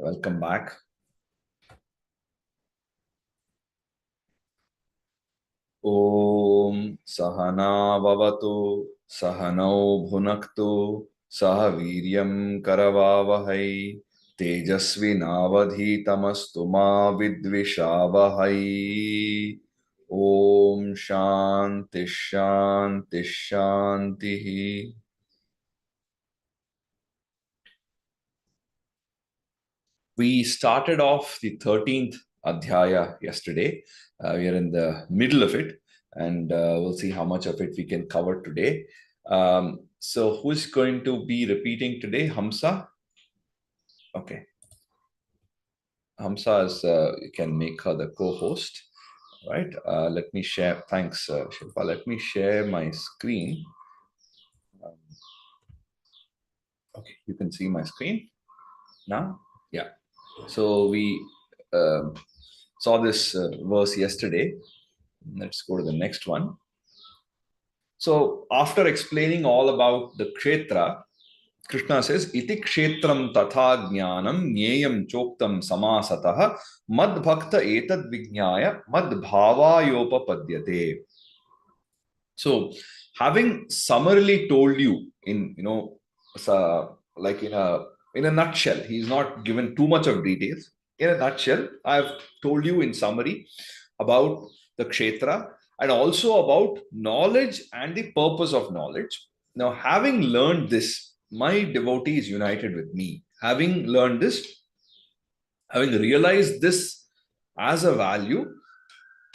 Welcome back. Om Sahana Vavatu Sahanau Bhunaktu Saha Viryam Karavavahai Tejasvi Navadhitamastu Ma Vidvishavahai. Om Shanti Shanti Shanti. We started off the 13th Adhyaya yesterday. We are in the middle of it, and we'll see how much of it we can cover today. So who's going to be repeating today? Hamsa? Okay. Hamsa is, you can make her the co-host, right? Let me share. Thanks, Shilpa. Let me share my screen. Okay, you can see my screen now? Yeah. So we saw this verse yesterday. Let's go to the next one. So after explaining all about the kshetra, Krishna says, Iti kshetram tatha jnanam nyeyam choktam samasataha mad bhakta etad vijnaya mad bhavayopapadyate. So having summarily told you in, like in a nutshell, he's not given too much of details. In a nutshell, I've told you in summary about the kshetra and also about knowledge and the purpose of knowledge. Now, having learned this, my devotee is united with me. Having learned this, having realized this as a value,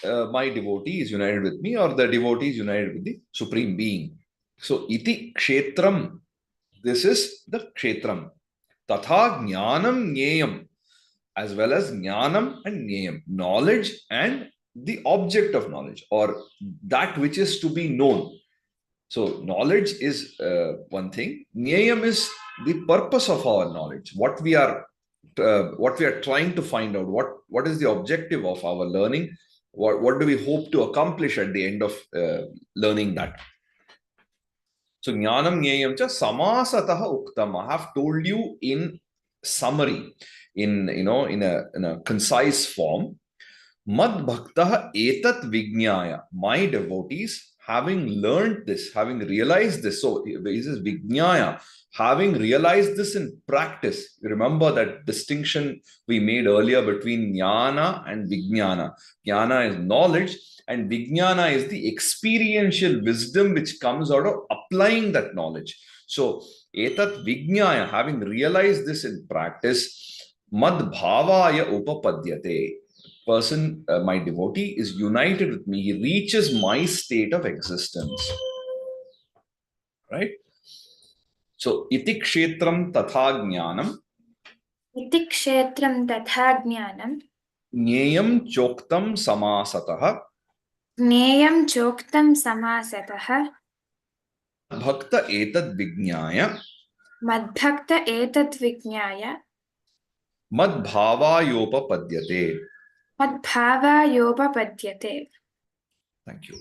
my devotee is united with me, or the devotee is united with the Supreme Being. So, iti kshetram, this is the kshetram. Tatha jnanam nyeyam, as well as jnanam and nyeyam, knowledge and the object of knowledge, or that which is to be known. So knowledge is one thing. Nyayam is the purpose of our knowledge. What we are trying to find out. What is the objective of our learning? What do we hope to accomplish at the end of learning that? So jnanam nyayam cha samasataha uktam. I have told you in summary, in a concise form. Mad bhaktaha etat vijnaya. My devotees, having learned this, having realized this. So this is vijnaya, having realized this in practice. Remember that distinction we made earlier between jnana and vijnana. Jnana is knowledge, and vijnana is the experiential wisdom which comes out of applying that knowledge. So etat vijnaya, having realized this in practice, mad bhavaya upapadyate. Person, my devotee, is united with me. He reaches my state of existence. Right? So, iti kshetram tatha jnanam. Iti kshetram tatha jnanam. Nyeyam choktam samasataha. Nyeyam choktam samasataha. Bhakta etad vijnaya. Madbhakta etad vijnaya. Madbhavayopapadyate. Madbhavayopapadyate. Thank you.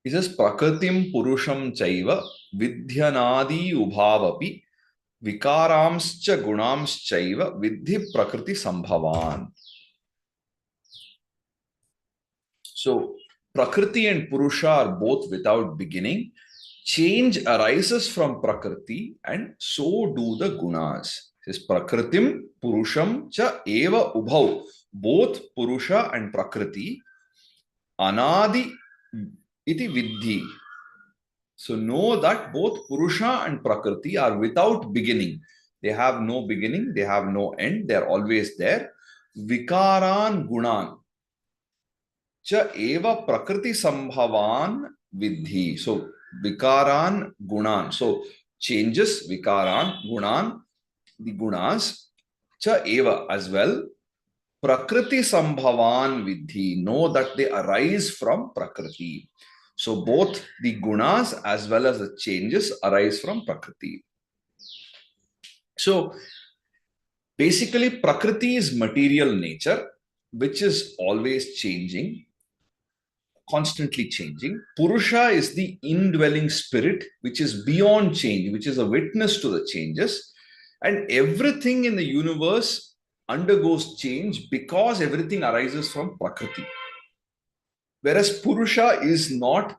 He says, Prakritim purusham chaiva vidhyanadi ubhavapi vikaramscha gunamschaiva vidhi prakriti sambhavan. So, Prakriti and Purusha are both without beginning. Change arises from Prakriti, and so do the gunas. It says Prakritim Purusham cha eva ubhau. Both Purusha and Prakriti anadi iti vidhi. So know that both Purusha and Prakriti are without beginning. They have no beginning, they have no end, they are always there. Vikaran gunan. Cha eva prakriti sambhavan vidhi. So vikaran gunan. So changes vikaran gunan, the gunas. Cha eva as well. Prakriti sambhavan vidhi. Know that they arise from prakriti. So both the gunas as well as the changes arise from prakriti. So basically prakriti is material nature, which is always changing, constantly changing. Purusha is the indwelling spirit, which is beyond change, which is a witness to the changes. And everything in the universe undergoes change because everything arises from Prakriti. Whereas Purusha is not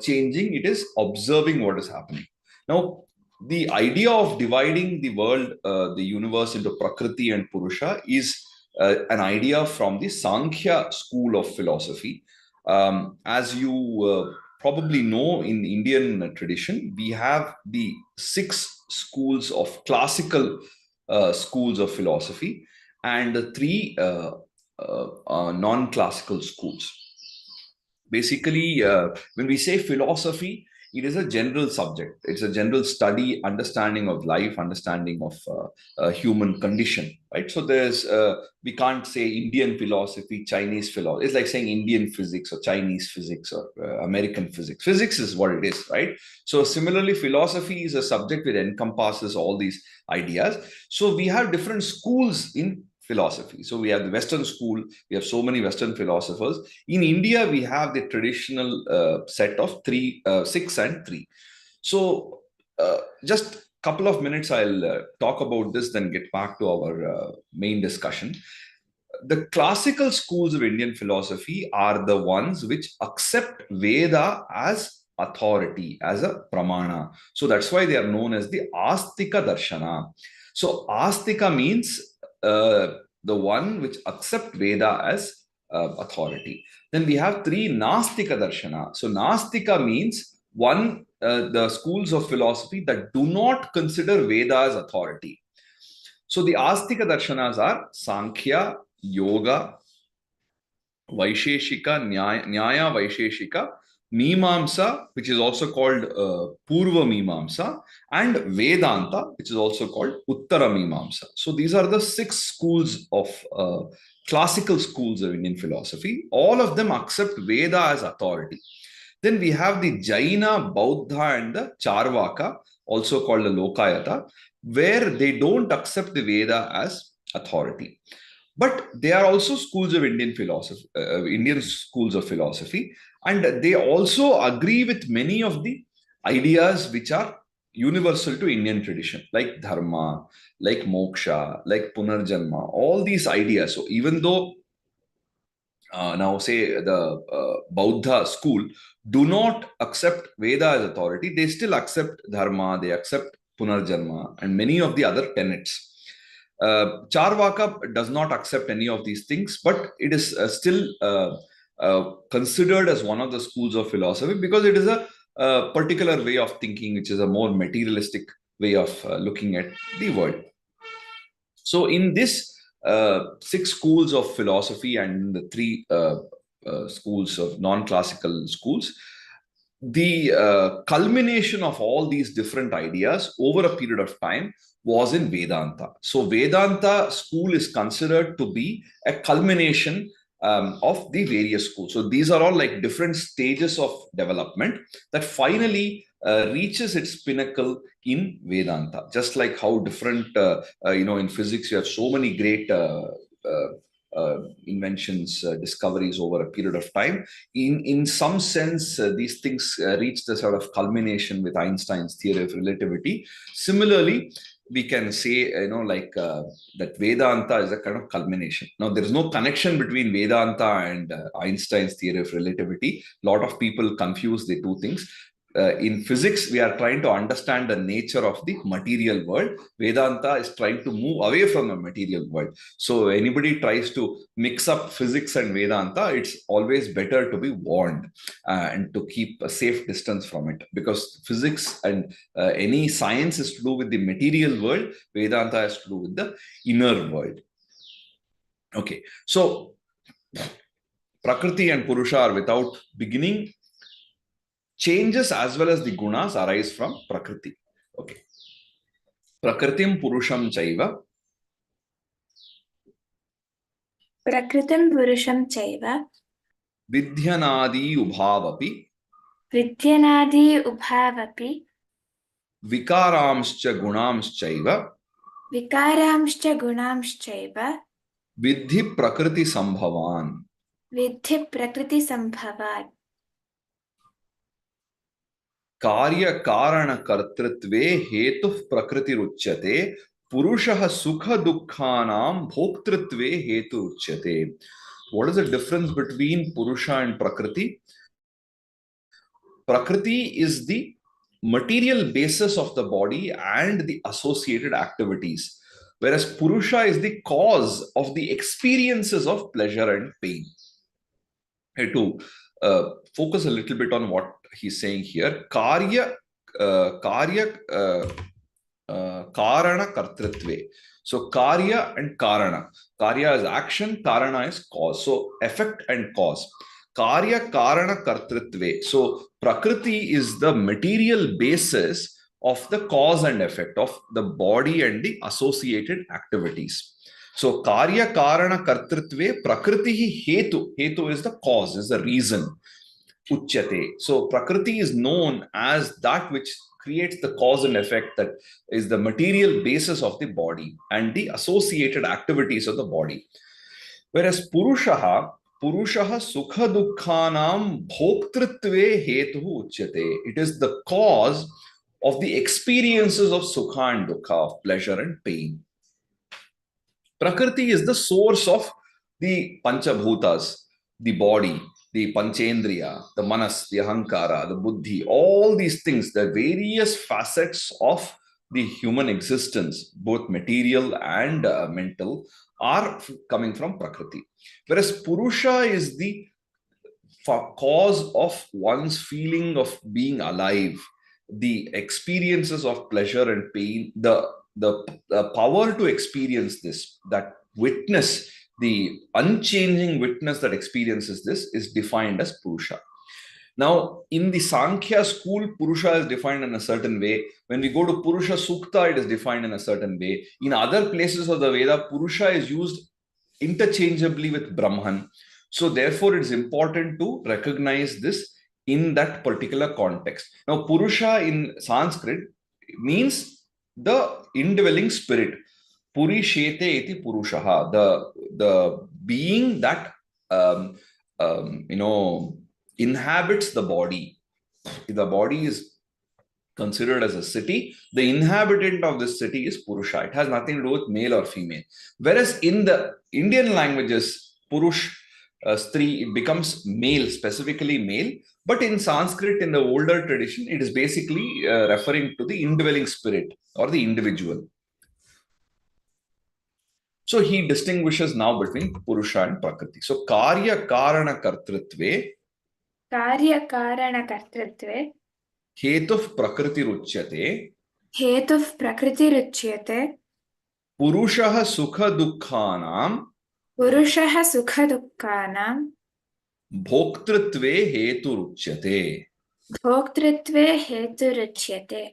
changing, it is observing what is happening. Now, the idea of dividing the world, the universe into Prakriti and Purusha is an idea from the Sankhya school of philosophy. As you probably know, in Indian tradition, we have the 6 schools of classical schools of philosophy and the 3 non-classical schools. Basically, when we say philosophy, it is a general subject. It's a general study, understanding of life, understanding of human condition, right? So we can't say Indian philosophy, Chinese philosophy. It's like saying Indian physics or Chinese physics or American physics. Physics is what it is, right? So similarly, philosophy is a subject which encompasses all these ideas. So we have different schools in philosophy. So we have the Western school. We have so many Western philosophers. In India, we have the traditional set of 6 and 3. So just a couple of minutes, I'll talk about this, then get back to our main discussion. The classical schools of Indian philosophy are the ones which accept Veda as authority, as a pramana. So that's why they are known as the Astika Darshana. So Astika means the one which accept Veda as authority. Then we have 3 Nastika Darshana. So Nastika means the schools of philosophy that do not consider Veda as authority. So the Astika Darshanas are Sankhya, Yoga, Vaisheshika, Nyaya Vaisheshika, Mimamsa, which is also called Purva Mimamsa, and Vedanta, which is also called Uttara Mimamsa. So these are the 6 schools of classical schools of Indian philosophy. All of them accept Veda as authority. Then we have the Jaina, Bauddha, and the Charvaka, also called the Lokayata, where they don't accept the Veda as authority. But they are also schools of Indian philosophy, Indian schools of philosophy, and they also agree with many of the ideas which are universal to Indian tradition, like dharma, like moksha, like punarjanma, all these ideas. So even though now say the Bauddha school do not accept Veda as authority, they still accept dharma, they accept punarjanma, and many of the other tenets. Charvaka does not accept any of these things, but it is still considered as one of the schools of philosophy because it is a particular way of thinking, which is a more materialistic way of looking at the world. So, in this 6 schools of philosophy and the 3 schools of non-classical schools, the culmination of all these different ideas over a period of time was in Vedanta. So Vedanta school is considered to be a culmination of the various schools. So these are all like different stages of development that finally reaches its pinnacle in Vedanta. Just like how different, in physics, you have so many great inventions, discoveries over a period of time. In some sense, these things reach the sort of culmination with Einstein's theory of relativity. Similarly, we can say, that Vedanta is a kind of culmination. Now, there is no connection between Vedanta and Einstein's theory of relativity. A lot of people confuse the two things. In physics, we are trying to understand the nature of the material world. Vedanta is trying to move away from the material world. So anybody tries to mix up physics and Vedanta, it's always better to be warned and to keep a safe distance from it, because physics and any science is to do with the material world. Vedanta has to do with the inner world. Okay, so Prakriti and Purusha are without beginning. Changes as well as the gunas arise from Prakriti. Okay. Prakritim Purusham Chaiva. Prakritim Purusham Chaiva. Vidhyanadi Ubhavapi. Vidhyanadi Ubhavapi. Vikaramscha Gunamschaiva. Vikaramscha Gunamschaiva. Vidhi Prakriti Sambhavan. Vidhi Prakriti Sambhavan. कार्य कारण कर्तृत्वे हेतु प्रकृति उच्यते पुरुषः सुख दुःखानां भोक्तृत्वे हेतु उच्यते. What is the difference between Purusha and Prakriti? Prakriti is the material basis of the body and the associated activities, whereas Purusha is the cause of the experiences of pleasure and pain. Here to focus a little bit on what he's saying here, karya karana kartritve. So karya and karana. Karya is action, karana is cause. So effect and cause. Karya karana kartritve. So prakriti is the material basis of the cause and effect of the body and the associated activities. So karya karana kartritve prakriti hetu. Hetu is the cause, is the reason. Uchyate. So prakriti is known as that which creates the cause and effect, that is the material basis of the body and the associated activities of the body. Whereas Purushaha sukha dukkhanam bhoktritve hetu uchyate. It is the cause of the experiences of sukha and dukkha, of pleasure and pain. Prakriti is the source of the panchabhutas, the body, the panchendriya, the manas, the ahankara, the buddhi, all these things, the various facets of the human existence, both material and mental, are coming from Prakriti. Whereas Purusha is the cause of one's feeling of being alive, the experiences of pleasure and pain, the power to experience this, that witness, the unchanging witness that experiences this, is defined as Purusha. Now, in the Sankhya school, Purusha is defined in a certain way. When we go to Purusha Sukta, it is defined in a certain way. In other places of the Veda, Purusha is used interchangeably with Brahman. So, therefore, it is important to recognize this in that particular context. Now, Purusha in Sanskrit means the indwelling spirit. Purishete iti Purushaha, the being that inhabits the body. The body is considered as a city. The inhabitant of this city is Purusha. It has nothing to do with male or female. Whereas in the Indian languages, Purush, Stri, it becomes male, specifically male. But in Sanskrit, in the older tradition, it is basically referring to the indwelling spirit or the individual. So he distinguishes now between Purusha and Prakriti. So Karya Karana Kartritve कार्यकारणकर्तृत्वे हेतुः प्रकृतिरुच्यते हेतुः प्रकृतिरुच्यते पुरुषः सुखदुःखानां पुरुषः सुखदुःखानां भोक्तृत्वे हेतुरुच्यते. भोक्तृत्वे हेतुरुच्यते.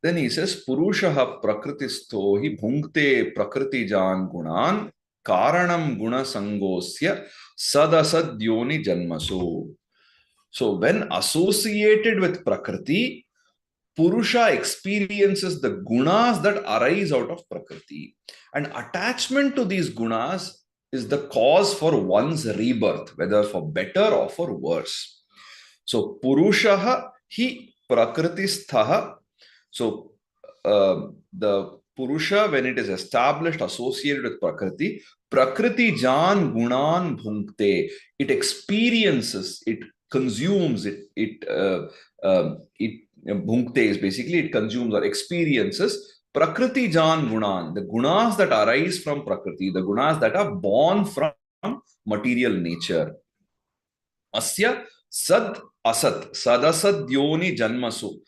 Then he says, Purushaha prakritisto hi bhunkte prakritijan gunan karanam guna sangosya sadasadyoni janmasu. So when associated with Prakriti, Purusha experiences the gunas that arise out of Prakriti. And attachment to these gunas is the cause for one's rebirth, whether for better or for worse. So Purushaha hi Prakritisthaha. So the Purusha, when it is established, associated with Prakriti, Prakriti Jan Gunan Bhunkte, it experiences, it consumes, it Bhunkte is basically it consumes or experiences Prakriti Jan Gunan, the gunas that arise from Prakriti, the gunas that are born from material nature. Asya Sad Asat, Sadasad Yoni Janmasu.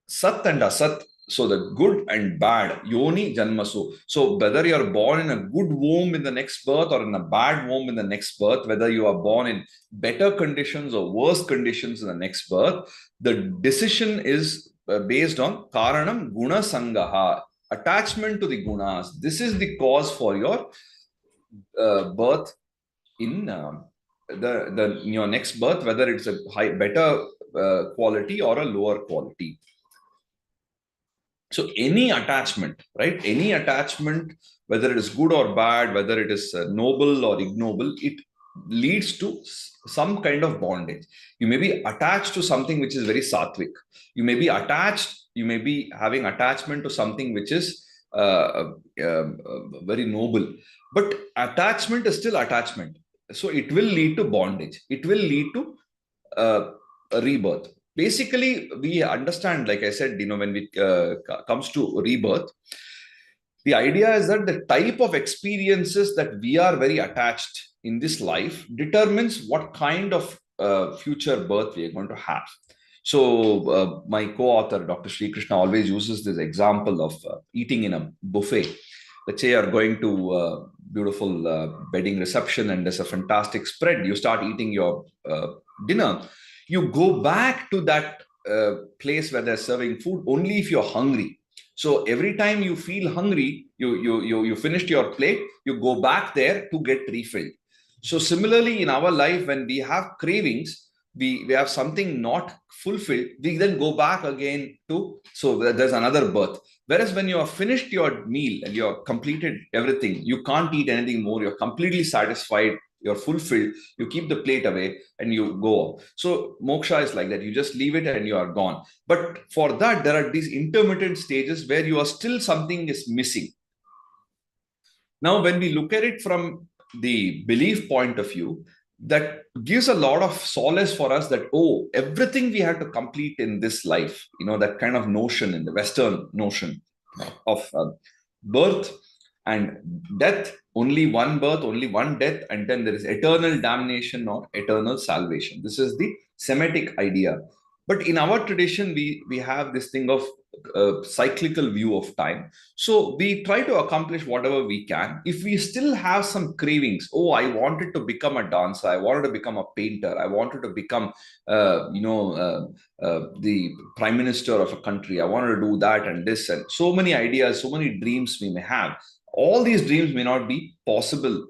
Sat and Asat, so the good and bad, Yoni Janmasu. So whether you are born in a good womb in the next birth or in a bad womb in the next birth, whether you are born in better conditions or worse conditions in the next birth, the decision is based on Karanam Guna Sangaha, attachment to the gunas. This is the cause for your birth in your next birth, whether it's a better quality or a lower quality. So any attachment, right? Any attachment, whether it is good or bad, whether it is noble or ignoble, it leads to some kind of bondage. You may be attached to something which is very sattvic. You may be attached, you may be having attachment to something which is very noble. But attachment is still attachment. So it will lead to bondage. It will lead to a rebirth. Basically, we understand, like I said, when it comes to rebirth, the idea is that the type of experiences that we are very attached in this life determines what kind of future birth we are going to have. So, my co-author, Dr. Sri Krishna, always uses this example of eating in a buffet. Let's say you're going to a beautiful wedding reception and there's a fantastic spread. You start eating your dinner. You go back to that place where they're serving food only if you're hungry. So every time you feel hungry, you finished your plate, you go back there to get refilled. So similarly, in our life, when we have cravings, we have something not fulfilled, we then go back again to, so there's another birth. Whereas when you have finished your meal and you have completed everything, you can't eat anything more, you're completely satisfied, you're fulfilled, you keep the plate away and you go. So moksha is like that. You just leave it and you are gone. But for that, there are these intermittent stages where you are still, something is missing. Now, when we look at it from the belief point of view, that gives a lot of solace for us that, oh, everything we have to complete in this life, that kind of notion in the Western notion of birth and death, only one birth, only one death, and then there is eternal damnation or eternal salvation. This is the Semitic idea. But in our tradition, we have this thing of cyclical view of time. So we try to accomplish whatever we can. If we still have some cravings, oh, I wanted to become a dancer, I wanted to become a painter, I wanted to become, the prime minister of a country, I wanted to do that and this, and so many ideas, so many dreams we may have. All these dreams may not be possible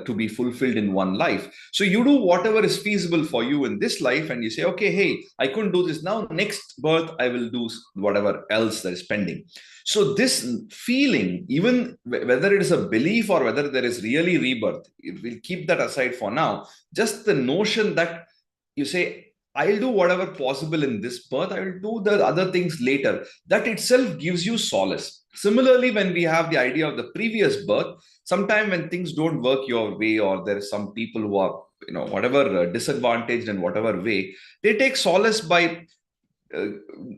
to be fulfilled in one life. So you do whatever is feasible for you in this life, and you say, okay, hey, I couldn't do this now. Next birth, I will do whatever else that is pending. So this feeling, even whether it is a belief or whether there is really rebirth, we'll keep that aside for now. Just the notion that you say, I'll do whatever possible in this birth, I will do the other things later. That itself gives you solace. Similarly, when we have the idea of the previous birth, sometime when things don't work your way, or there are some people who are, whatever disadvantaged in whatever way, they take solace by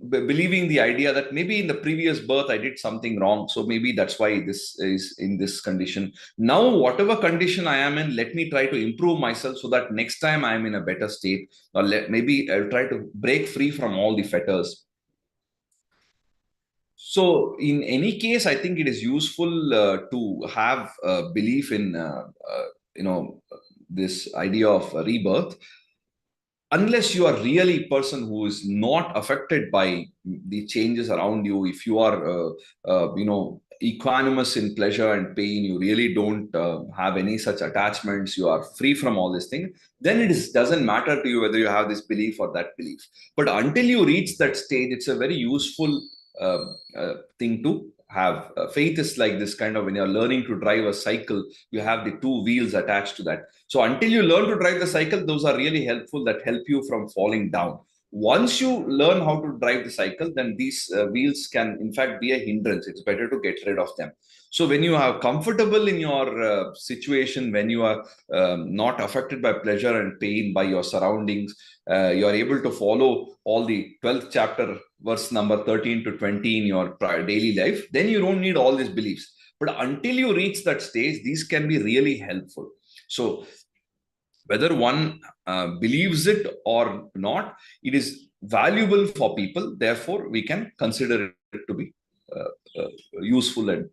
believing the idea that maybe in the previous birth I did something wrong, so maybe that's why this is in this condition. Now, whatever condition I am in, let me try to improve myself so that next time I am in a better state, or maybe I'll try to break free from all the fetters. So, in any case, I think it is useful to have a belief in, this idea of rebirth, unless you are really a person who is not affected by the changes around you. If you are, equanimous in pleasure and pain, you really don't have any such attachments, you are free from all these things, then doesn't matter to you whether you have this belief or that belief. But until you reach that stage, it's a very useful thing to have. Faith is like this kind of, when you're learning to drive a cycle, you have the two wheels attached to that. So until you learn to drive the cycle, those are really helpful, that help you from falling down. Once you learn how to drive the cycle, then these wheels can in fact be a hindrance. It's better to get rid of them. So when you are comfortable in your situation, when you are not affected by pleasure and pain, by your surroundings, you are able to follow all the 12th chapter, verse number 13 to 20 in your daily life, then you don't need all these beliefs. But until you reach that stage, these can be really helpful. So whether one believes it or not, it is valuable for people. Therefore, we can consider it to be useful and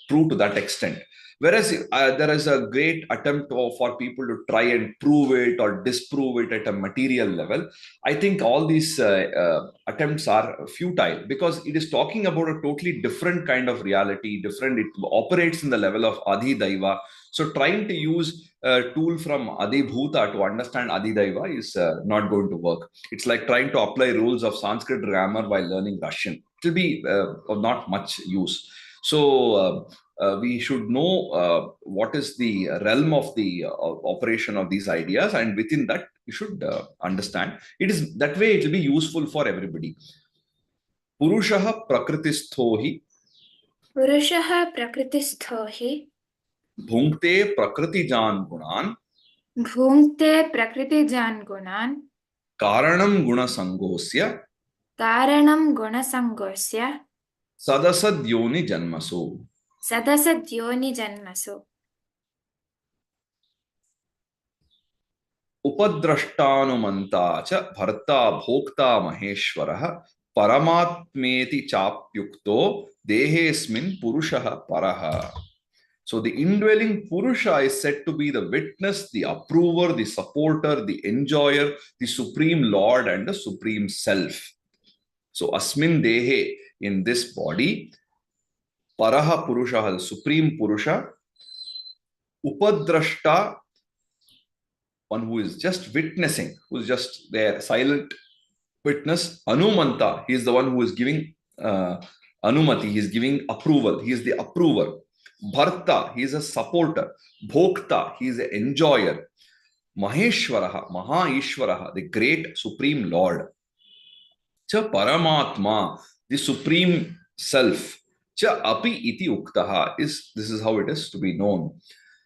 true to that extent. Whereas there is a great attempt for people to try and prove it or disprove it at a material level. I think all these attempts are futile, because it is talking about a totally different kind of reality, different. It operates in the level of Adhidaiva. So trying to use a tool from Adibhuta to understand Adhidaiva is not going to work. It's like trying to apply rules of Sanskrit grammar while learning Russian. It will be of not much use. So we should know what is the realm of the operation of these ideas, and within that you should understand. It is that way it will be useful for everybody. Purushah prakristho hi पुरुषः प्रकृतिस्थो हि bhunkte prakritijan gunan भुङ्क्ते प्रकृतिजान् गुणान् karanam gunasangosya कारणं गुणसङ्गोऽस्य sadasadyoni janmasu. सदसद्योनिजन्मसु उपद्रष्टानुमन्ता च भर्ता भोक्ता महेश्वरः परमात्मेति चाप्युक्तो देहेऽस्मिन् पुरुषः परः. So the indwelling Purusha is said to be the witness, the approver, the supporter, the enjoyer, the supreme Lord and the supreme self. So Asmin Dehe, in this body, Paraha Purusha, the supreme Purusha, Upadrashta, one who is just witnessing, who is just there, silent witness. Anumanta, he is the one who is giving Anumati, he is giving approval, he is the approver. Bharta, he is a supporter. Bhokta, he is an enjoyer. Maheshwaraha, Mahaishwaraha, the great supreme Lord. Cha Paramatma, the supreme self. Cha Api iti uktaha, this is how it is to be known.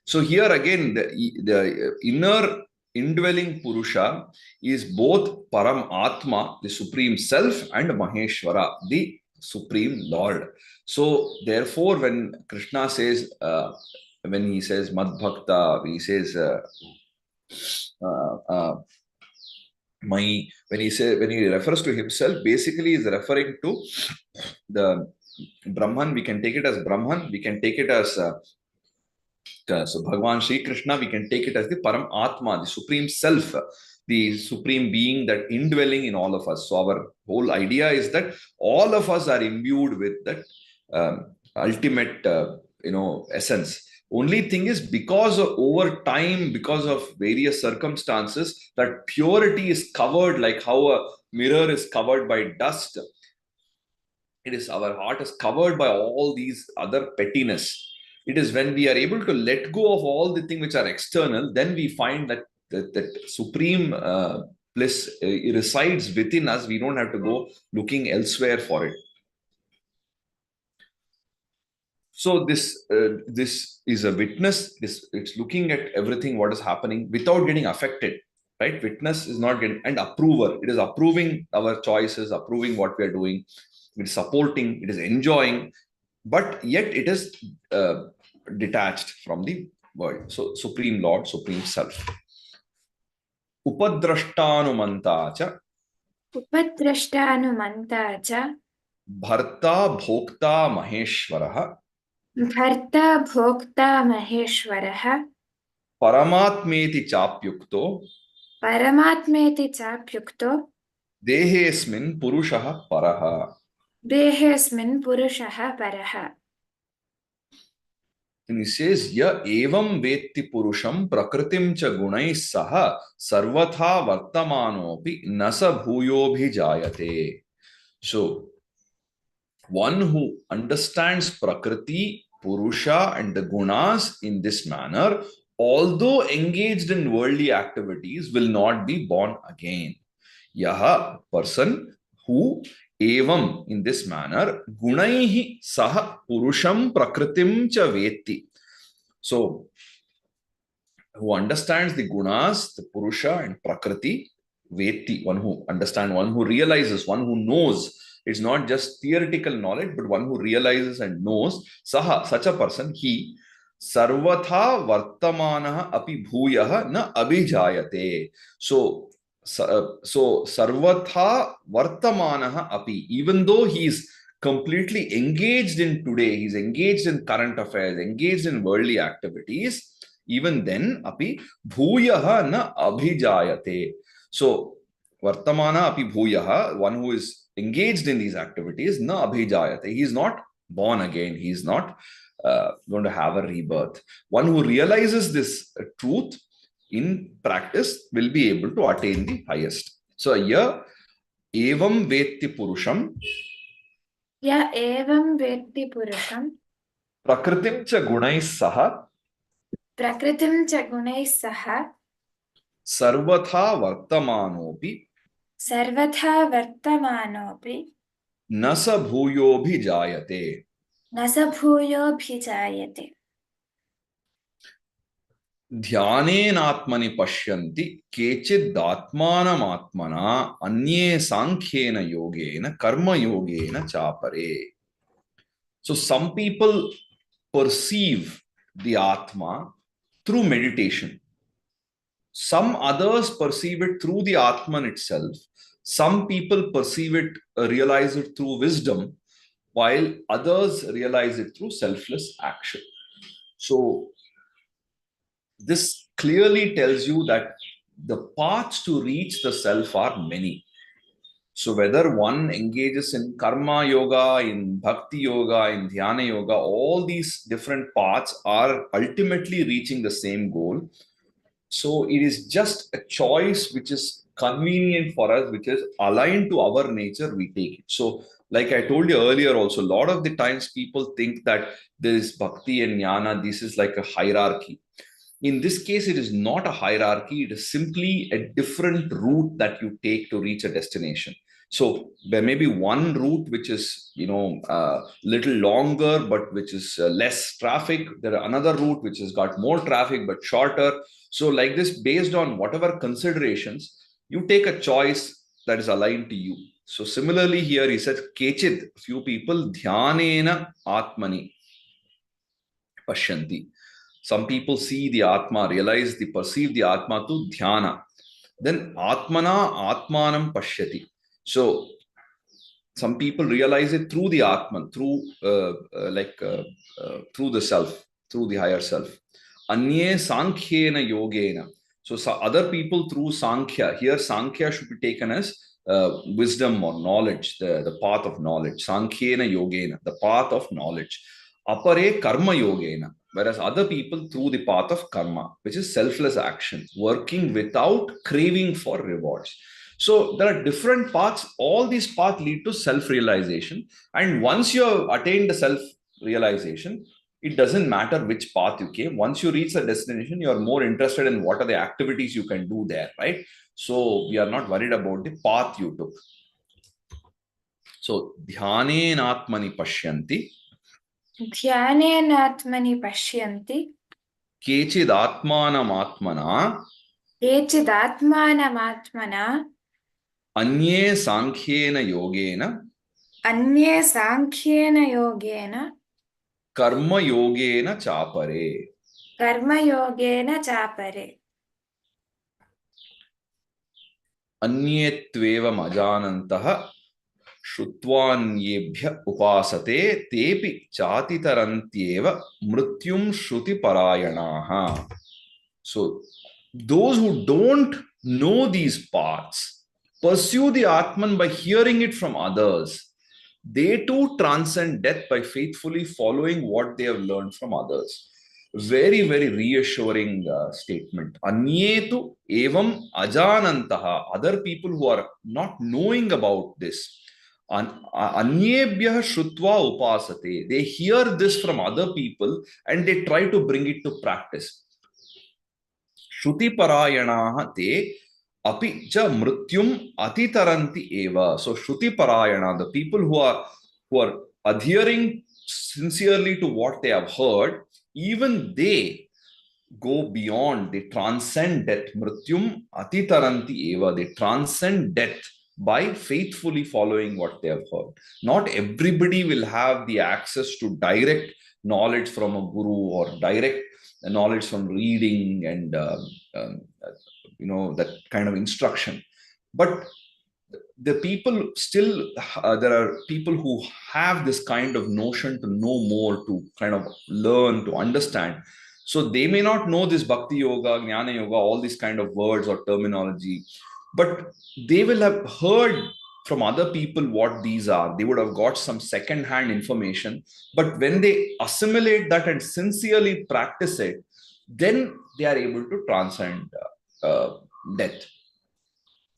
So here again, the inner indwelling Purusha is both Paramatma, the supreme self, and Maheshwara, the supreme Lord. So therefore, when Krishna says, when he says Mad Bhakta, he says when he refers to himself, basically is referring to the Brahman. We can take it as Brahman, we can take it as so Bhagavan Sri Krishna, we can take it as the Param Atma, the supreme self, the supreme being that indwelling in all of us. So our whole idea is that all of us are imbued with that ultimate essence. Only thing is, because of over time, because of various circumstances, that purity is covered like how a mirror is covered by dust. It is, our heart is covered by all these other pettiness. It is when we are able to let go of all the things which are external, then we find that supreme bliss resides within us. We don't have to go looking elsewhere for it. So this is a witness. It's looking at everything what is happening without getting affected. Right? Witness is not getting, and approver. It is approving our choices, approving what we are doing. It is supporting. It is enjoying. But yet it is detached from the world. So supreme Lord, supreme self. Upadrashtanumanta cha उपद्रष्टानुमन्ता च bharta bhokta maheshwaraha भर्ता भोक्ता महेश्वरः paramatmeti chapyukto परमात्मेति चाप्युक्तो dehesmin purushaha paraha. देहेऽस्मिन् पुरुषः परः. And he says, ya evam vetti purusham prakritim cha gunais saha sarvatha vartamanopi nasa bhuyobhijayate. So one who understands Prakriti, Purusha, and the Gunas in this manner, although engaged in worldly activities, will not be born again. Yaha, person who evam, in this manner, Gunaihi saha Purusham Prakritim cha vetti. So, who understands the Gunas, the Purusha, and Prakriti, vetti, one who understands, one who realizes, one who knows. It's not just theoretical knowledge, but one who realizes and knows. Saha, such a person, he, sarvatha vartamanaha api bhuyaha na abhijayate. So sarvatha vartamanaha api, even though he is completely engaged in today, he's engaged in current affairs, engaged in worldly activities, even then, api bhuyaha na abhijayate. So vartamana api bhuyaha, one who is engaged in these activities, na abhijayate. He is not born again. He is not going to have a rebirth. One who realizes this truth in practice will be able to attain the highest. So here, evam vetti purusham. या एवं वेत्ति पुरुषं Prakritim cha gunais saha प्रकृतिं च गुणैः सह sarvatha vartamanopi सर्वथा वर्तमानोऽपि न स भूयोऽभिजायते. न स भूयोऽभिजायते. ध्यानेनात्मनि पश्यन्ति केचिदात्मानमात्मना अन्ये सांख्येन योगेन कर्मयोगेन चापरे. So some people perceive the Atma through meditation. Some others perceive it through the Atman itself. Some people perceive it, realize it through wisdom, while others realize it through selfless action. So this clearly tells you that the paths to reach the self are many. So whether one engages in karma yoga, in bhakti yoga, in dhyana yoga, all these different paths are ultimately reaching the same goal. So it is just a choice which is convenient for us, which is aligned to our nature, we take it. So like I told you earlier also, a lot of the times people think that there is bhakti and jnana, this is like a hierarchy. In this case, it is not a hierarchy, it is simply a different route that you take to reach a destination. So there may be one route which is, little longer, but which is less traffic. There are another route which has got more traffic but shorter. So like this, based on whatever considerations, you take a choice that is aligned to you. So similarly here he said, Kechid, few people, dhyanena atmani pashyanti. Some people see the Atma, realize the perceive the Atma to dhyana. Then Atmana Atmanam Pashyati. So some people realize it through the Atman, through the self, through the higher self. Anye Sankhyena Yogena. So other people through Sankhya. Here Sankhya should be taken as wisdom or knowledge, the path of knowledge. Sankhyena Yogena, the path of knowledge. Apare Karma Yogena. Whereas other people through the path of karma, which is selfless action, working without craving for rewards. So there are different paths. All these paths lead to self-realization. And once you have attained the self-realization, it doesn't matter which path you came. Once you reach the destination, you are more interested in what are the activities you can do there, right? So we are not worried about the path you took. So dhyanenatmani pashyanti. ध्यानेनात्मनि पश्यन्ति केचिदात्मानमात्मना केचिदात्मानमात्मना अन्ये सांख्येन योगेन अन्ये साङ्ख्येन योगेन कर्मयोगेन चापरे. कर्मयोगेन चापरे. अन्येत्वेवम् अजानन्तः श्रुत्वान्येभ्य उपासते तेपि चातितरन्त्येव मृत्युं श्रुतिपरायणाः. So those who don't know these paths pursue the Atman by hearing it from others. They too transcend death by faithfully following what they have learned from others. Very, very reassuring statement. Anyetu evam ajanantaha. Other people who are not knowing about this. Anyebhyah shrutva upasate. They hear this from other people and they try to bring it to practice. Shruti parayanaha te api cha mrityum atitaranti eva. So Shruti parayana, the people who are adhering sincerely to what they have heard, even they go beyond, they transcend death. Mrityum atitaranti eva. They transcend death by faithfully following what they have heard. Not everybody will have the access to direct knowledge from a guru or direct knowledge from reading and that kind of instruction. But the people still, there are people who have this kind of notion to know more, to kind of learn, to understand. So they may not know this bhakti yoga, jnana yoga, all these kind of words or terminology, but they will have heard from other people what these are. They would have got some second-hand information. But when they assimilate that and sincerely practice it, then they are able to transcend death.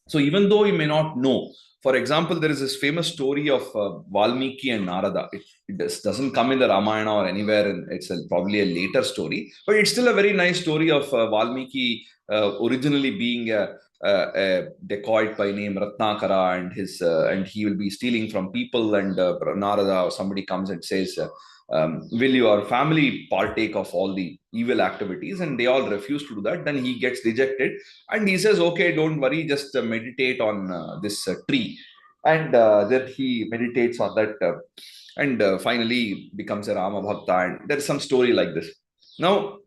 So even though you may not know, For example, there is this famous story of Valmiki and Narada. It doesn't come in the Ramayana or anywhere, and it's probably a later story, but it's still a very nice story of Valmiki originally being a dacoit by name Ratnakara, and he will be stealing from people, and Narada or somebody comes and says, will your family partake of all the evil activities? And they all refuse to do that. Then he gets rejected, and he says, okay, don't worry, just meditate on this tree. And then he meditates on that, and finally becomes a Rama Bhakta. And there's some story like this. Now,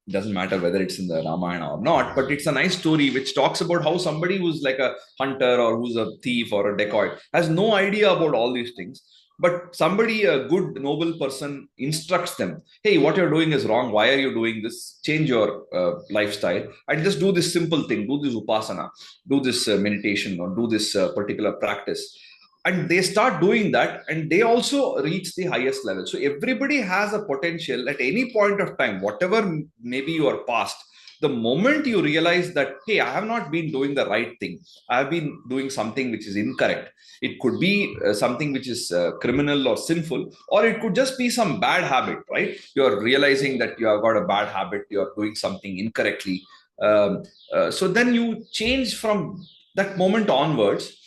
it doesn't matter whether it's in the Ramayana or not, but it's a nice story which talks about how somebody who's like a hunter or who's a thief or a dacoit has no idea about all these things. But somebody, a good, noble person, instructs them, hey, what you're doing is wrong. Why are you doing this? Change your lifestyle and just do this simple thing, do this upasana, do this meditation, or do this particular practice. And they start doing that, and they also reach the highest level. So everybody has a potential at any point of time, whatever maybe your past. The moment you realize that, hey, I have not been doing the right thing, I have been doing something which is incorrect. It could be something which is criminal or sinful, or it could just be some bad habit, right? You're realizing that you have got a bad habit, you're doing something incorrectly. So then you change from that moment onwards,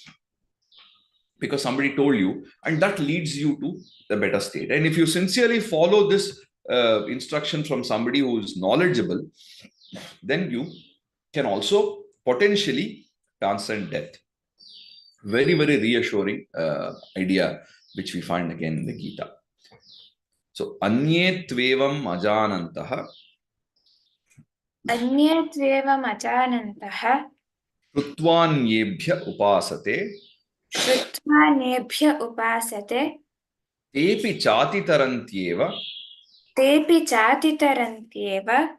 because somebody told you, and that leads you to the better state. And if you sincerely follow this instruction from somebody who is knowledgeable, then you can also potentially transcend death. Very, very reassuring idea, which we find again in the Gita. So, Anye Tvevam Ajanantaha Anye Tvevam Ajanantaha Shrutvannyebhya Upasate Shrutvanebhya Upasate Tepi Chatitarantyeva Tepi Chatitarantyeva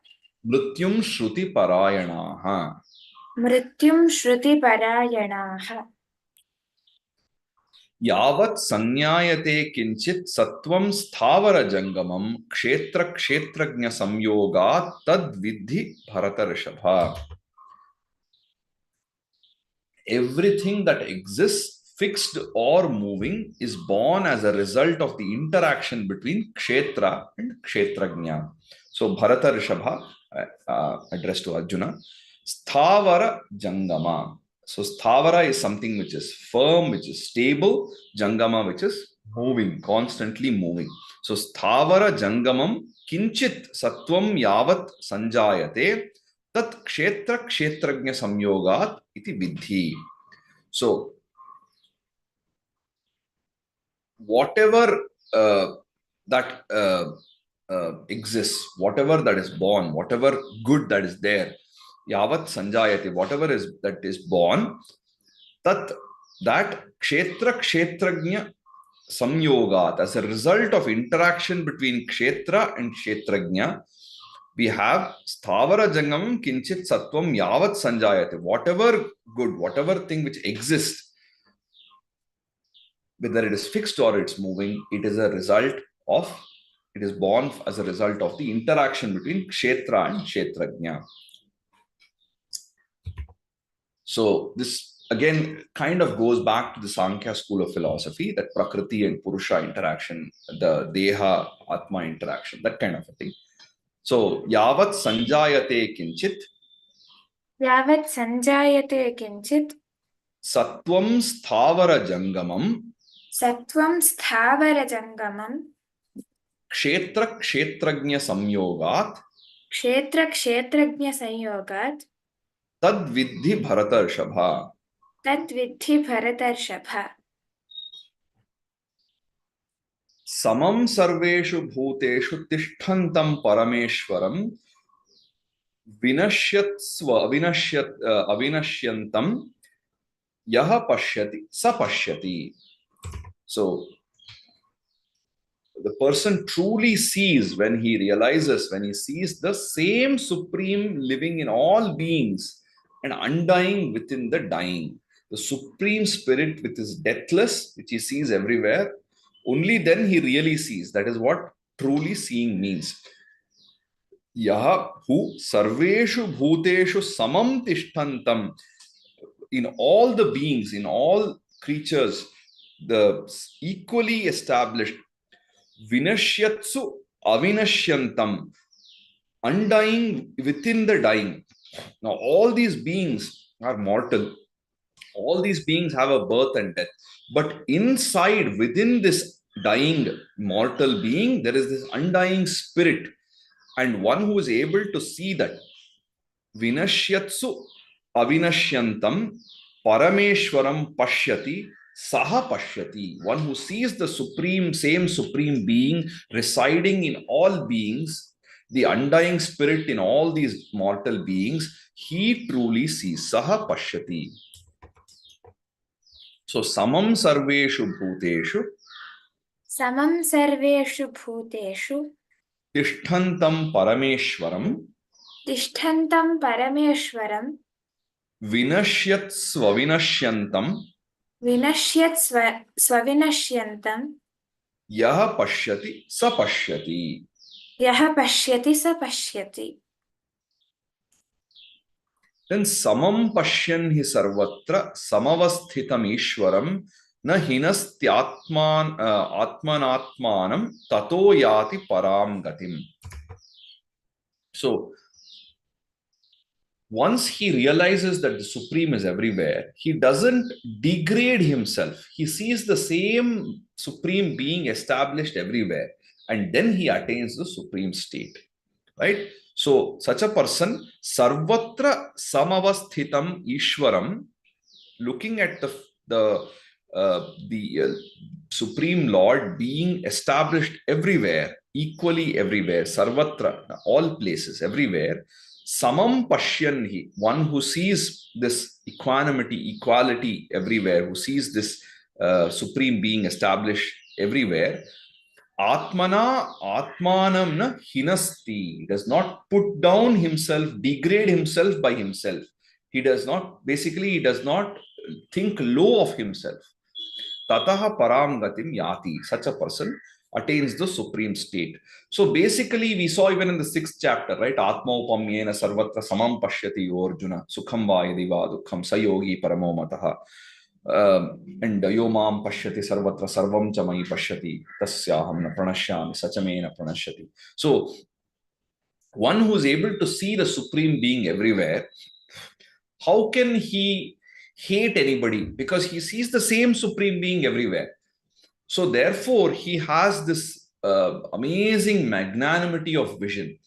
Mrityum Shruti Parayanaha. Mrityum Shruti Parayanaha. Yavat sanyayate kinchit sattvam sthavara jangamam kshetra kshetrajna samyoga tad vidhi bharata rishabha. Everything that exists, fixed or moving, is born as a result of the interaction between kshetra and kshetrajna. So Bharata Rishabha, addressed to Arjuna, sthavara jangama. So sthavara is something which is firm, which is stable. Jangama, which is moving, constantly moving. So sthavara jangamam kinchit sattvam yavat sanjayate tat kshetra kshetrajna samyogat iti vidhi. So whatever that exists, whatever that is born, whatever good that is there, yavat sanjayate, whatever is that is born, that kshetra kshetrajna samyogat, as a result of interaction between kshetra and kshetrajna, we have sthavara jangam kinchit sattvam yavat sanjayate. Whatever good, whatever thing which exists, whether it is fixed or it's moving, it is a result of, it is born as a result of the interaction between kshetra and kshetrajna. So this again kind of goes back to the Sankhya school of philosophy, that Prakriti and Purusha interaction, the Deha Atma interaction, that kind of a thing. So yavat sanjayate kinchit Yavat sanjayate kinchit sattvam sthavara jangamam Sattvam Sthavara Jangamam kshetra kshetrajna samyogat Kshetra Kshetrajna Sanyogat tad vidhi bharatarshabha. Tad Vidhi Bharatarshabha. Samam sarveshu bhuteshu tishtantam parameshwaram avinashyantam yaha pashyati sa pashyati. So the person truly sees, when he realizes, when he sees the same supreme living in all beings and undying within the dying, the supreme spirit which is deathless, which he sees everywhere, only then he really sees. That is what truly seeing means. Yaha hu sarveshu bhuteshu samam tishtantam. in all the beings, in all creatures, the equally established Vinashyatsu Avinashyantam, undying within the dying. Now, all these beings are mortal. All these beings have a birth and death. But inside, within this dying mortal being, there is this undying spirit. And one who is able to see that. Vinashyatsu Avinashyantam Parameshwaram Pashyati Saha Pashyati. One who sees the same supreme being residing in all beings, the undying spirit in all these mortal beings, he truly sees. Saha Pashyati. So, Samam Sarveshu Bhuteshu. Samam Sarveshu Bhuteshu. Tishthantam Parameshwaram. Tishthantam Parameshwaram. Vinashyat Swavinashyantam. Vinashyat Swavinashyantam. Yaha Pashyati Sa Pashyati. Yaha Pashyati Sa Pashyati. Then Samam Pashyan hi Sarvatra Samavasthitam Ishwaram Na Atmanatmanam Tato Yati Param Gatim. So, once he realizes that the Supreme is everywhere, he doesn't degrade himself. He sees the same Supreme being established everywhere, and then he attains the Supreme state. Right? So, such a person, Sarvatra Samavasthitam Ishwaram, looking at the Supreme Lord being established everywhere, equally everywhere, Sarvatra, all places, everywhere. Samam Pashyanhi, one who sees this equanimity, equality everywhere, who sees this Supreme Being established everywhere. Atmana Atmanam na hinasti, does not put down himself, degrade himself by himself. He does not think low of himself. Tataha param gatim yati. Such a person attains the supreme state. So basically, we saw even in the 6th chapter, right? Atma upamyena sarvatra samam pashyati Arjuna sukham va yadi va dukkham sayogi paramo mataha. And yomam pashyati sarvatra sarvam chamai pashyati tasyaham na pranashyami sachamena pranashyati. So one who is able to see the supreme being everywhere, how can he hate anybody? Because he sees the same supreme being everywhere. So therefore, he has this amazing magnanimity of vision.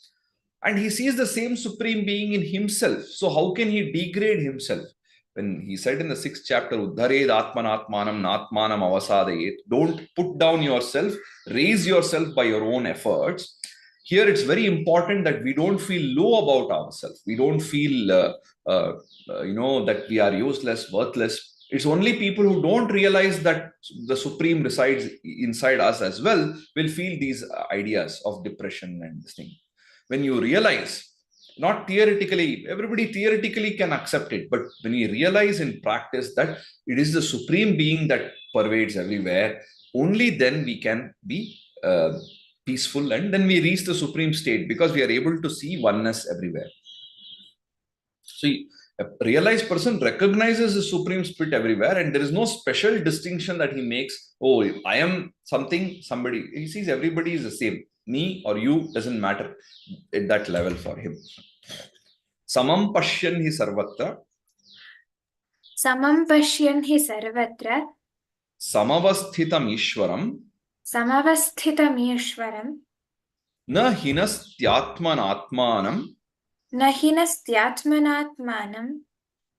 And he sees the same supreme being in himself. So how can he degrade himself? When he said in the 6th chapter, Uddhared Atmanatmanam Natmanam Avasadayet, don't put down yourself, raise yourself by your own efforts. Here it's very important that we don't feel low about ourselves. We don't feel, that we are useless, worthless. It's only people who don't realize that the Supreme resides inside us as well will feel these ideas of depression and this thing. When you realize, not theoretically, everybody theoretically can accept it, but when you realize in practice that it is the Supreme Being that pervades everywhere, only then we can be peaceful, and then we reach the Supreme state because we are able to see oneness everywhere. So a realized person recognizes the Supreme Spirit everywhere, and there is no special distinction that he makes. Oh, I am something, somebody. He sees everybody is the same. Me or you doesn't matter at that level for him. Samam Pashyan hi Sarvatra. Samam Pashyan hi Sarvatra. Samavasthitam Ishwaram. Samavasthitam Ishwaram. Na hinastyatmanatmanam. Nahinastyatmanatmanam.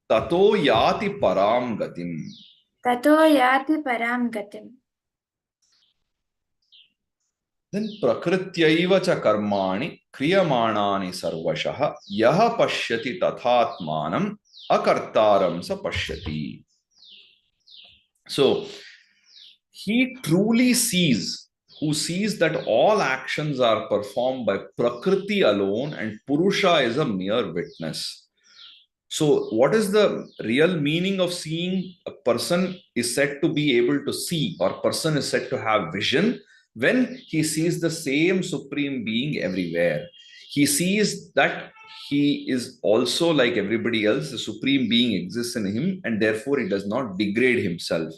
Tato yati param gatim. Tato yati param gatim. Then prakrityaiva cha karmani kriyamanani sarvashah yaha pashyati tathatmanam akartaram sa pashyati. So he truly sees, who sees that all actions are performed by Prakriti alone and Purusha is a mere witness. So what is the real meaning of seeing? A person is said to be able to see, or person is said to have vision when he sees the same Supreme Being everywhere. He sees that he is also like everybody else. The supreme being exists in him, and therefore he does not degrade himself.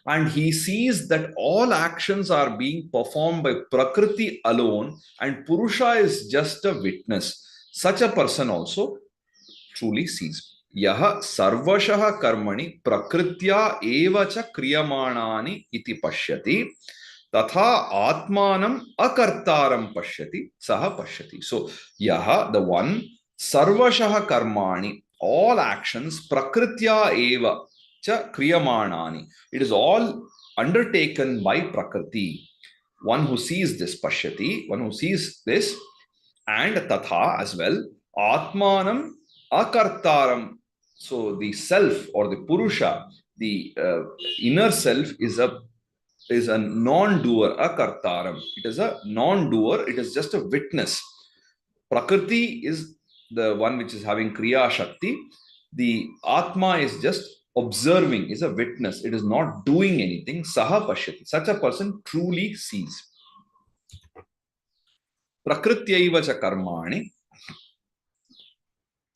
And he sees that all actions are being performed by Prakriti alone, and Purusha is just a witness. Such a person also truly sees. Yaha sarvashah karmani prakritya eva cha kriyamanani iti pashyati tatha atmanam akartaram pashyati saha pashyati. So yaha, the one, sarvashah karmani, all actions, prakritya eva cha kriyamanani, it is all undertaken by Prakriti. One who sees this pashyati, one who sees this, and tatha as well, atmanam akartaram. So the self or the purusha, the inner self is a non-doer, akartaram. It is a non-doer, it is just a witness. Prakriti is the one which is having kriya shakti. The atma is just observing, is a witness. It is not doing anything. Saha pashyati. Such a person truly sees. Prakrityaiva cha karmani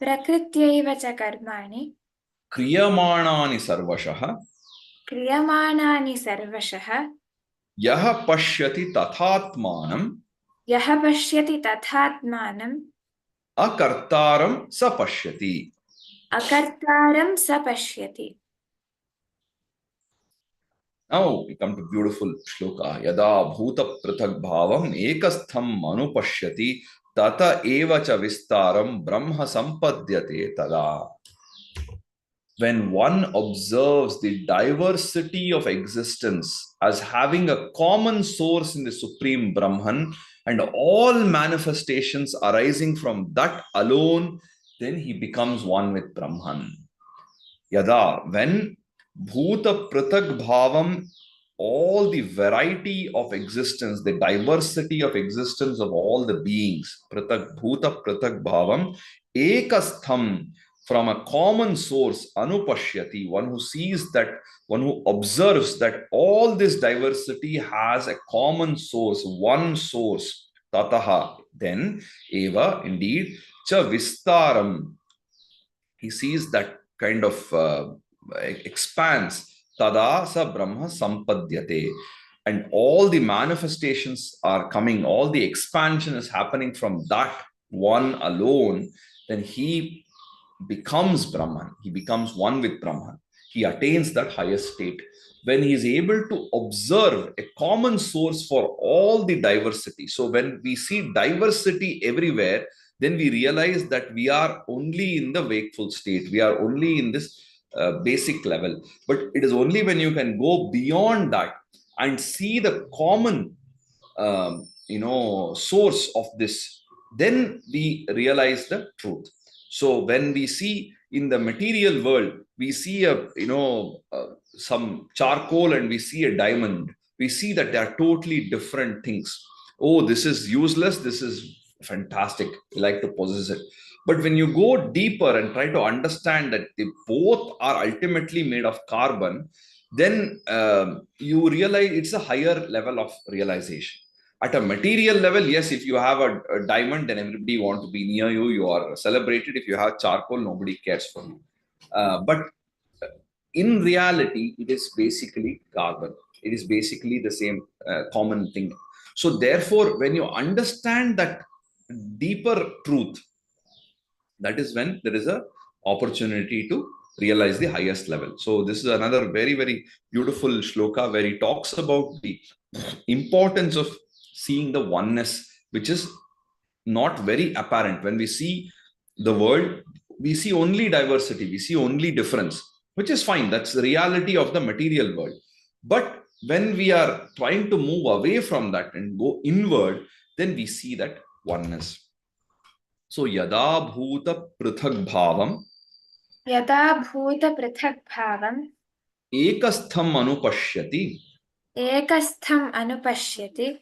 प्रकृत्यैव च कर्माणि क्रियमाणानि सर्वशः क्रियमाणानि सर्वशः यः पश्यति तथात्मानं यः पश्यति तथात्मानं अकर्तारं स पश्यति. अकर्तारं स पश्यति. Now we come to beautiful shloka. Yada bhuta prathak bhavam ekastham anupashyati tata eva cha vistaram brahma sampadyate tada. When one observes the diversity of existence as having a common source in the Supreme Brahman and all manifestations arising from that alone, then he becomes one with Brahman. Yada, when Bhuta Pratak Bhavam, all the variety of existence, the diversity of existence of all the beings, Pratak Bhuta Pratak Bhavam, Ekastham, from a common source, Anupashyati, one who sees that, one who observes that all this diversity has a common source, one source, Tataha, then Eva, indeed, Cha Vistaram, he sees that kind of expanse, tada sa brahma sampadyate, and all the manifestations are coming, all the expansion is happening from that one alone, then he becomes Brahman, he becomes one with Brahman, he attains that highest state when he is able to observe a common source for all the diversity. So when we see diversity everywhere, then we realize that we are only in the wakeful state, we are only in this basic level. But it is only when you can go beyond that and see the common source of this, then we realize the truth. So when we see in the material world, we see some charcoal and we see a diamond, we see that they are totally different things. Oh, this is useless, this is fantastic, I like to possess it. But when you go deeper and try to understand that they both are ultimately made of carbon, then you realize it's a higher level of realization. At a material level, yes, if you have a diamond, then everybody wants to be near you. You are celebrated. If you have charcoal, nobody cares for you. But in reality, it is basically carbon. It is basically the same common thing. So therefore, when you understand that deeper truth, that is when there is a opportunity to realize the highest level. So this is another very, very beautiful shloka where he talks about the importance of seeing the oneness, which is not very apparent. When we see the world, we see only diversity, we see only difference, which is fine. That's the reality of the material world. But when we are trying to move away from that and go inward, then we see that oneness. So yada bhuta prithak bhavam यदा भूतपृथग्भावम् ekastham anupashyati एकस्थम् अनुपश्यति